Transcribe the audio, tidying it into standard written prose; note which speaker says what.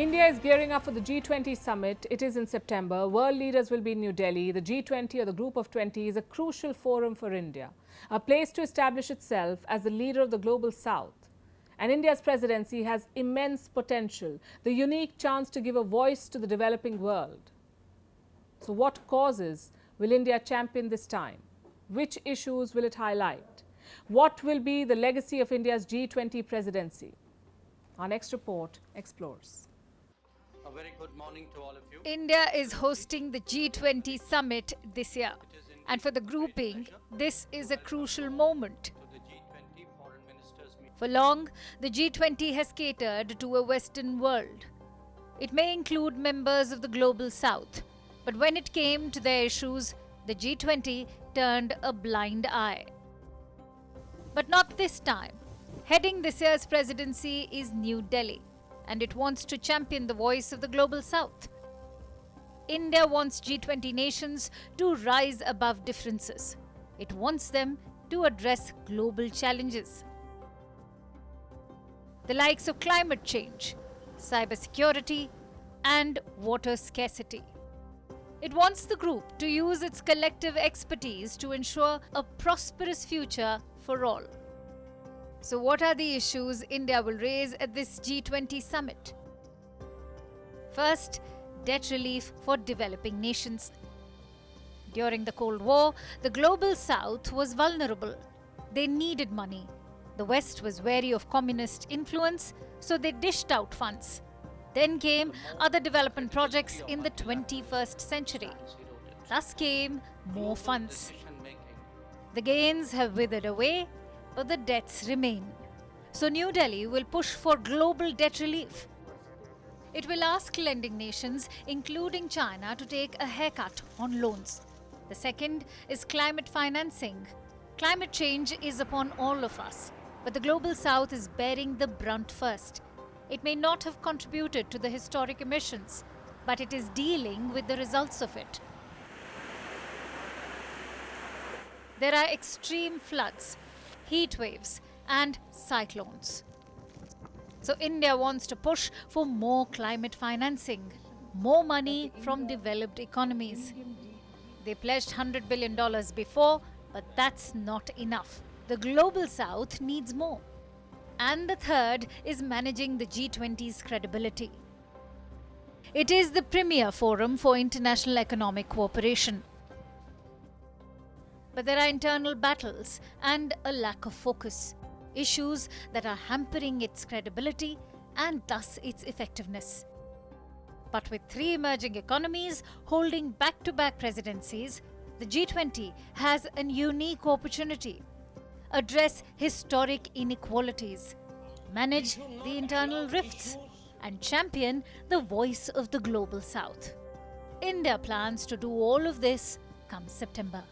Speaker 1: India is gearing up for the G20 summit. It is in September. World leaders will be in New Delhi. The G20, or the Group of 20, is a crucial forum for India, a place to establish itself as the leader of the global south. And India's presidency has immense potential, the unique chance to give a voice to the developing world. So what causes will India champion this time? Which issues will it highlight? What will be the legacy of India's G20 presidency? Our next report explores.
Speaker 2: A very good morning to all of you.
Speaker 3: India is hosting the G20 summit this year. And for the grouping, this is a crucial moment. For long, the G20 has catered to a Western world. It may include members of the global south. But when it came to their issues, the G20 turned a blind eye. But not this time. Heading this year's presidency is New Delhi, and it wants to champion the voice of the global south. India wants G20 nations to rise above differences. It wants them to address global challenges. The likes of climate change, cybersecurity, and water scarcity. It wants the group to use its collective expertise to ensure a prosperous future for all. So what are the issues India will raise at this G20 summit? First, debt relief for developing nations. During the Cold War, the global south was vulnerable. They needed money. The West was wary of communist influence, so they dished out funds. Then came other development projects in the 21st century. Thus came more funds. The gains have withered away, but the debts remain. So New Delhi will push for global debt relief. It will ask lending nations, including China, to take a haircut on loans. The second is climate financing. Climate change is upon all of us, but the global south is bearing the brunt first. It may not have contributed to the historic emissions, but it is dealing with the results of it. There are extreme floods, heat waves, and cyclones. So India wants to push for more climate financing, more money from developed economies. They pledged $100 billion before, but that's not enough. The global south needs more. And the third is managing the G20's credibility. It is the premier forum for international economic cooperation. But there are internal battles and a lack of focus, issues that are hampering its credibility and thus its effectiveness. But with three emerging economies holding back-to-back presidencies, the G20 has a unique opportunity. Address historic inequalities, manage the internal rifts, and champion the voice of the global south. India plans to do all of this come September.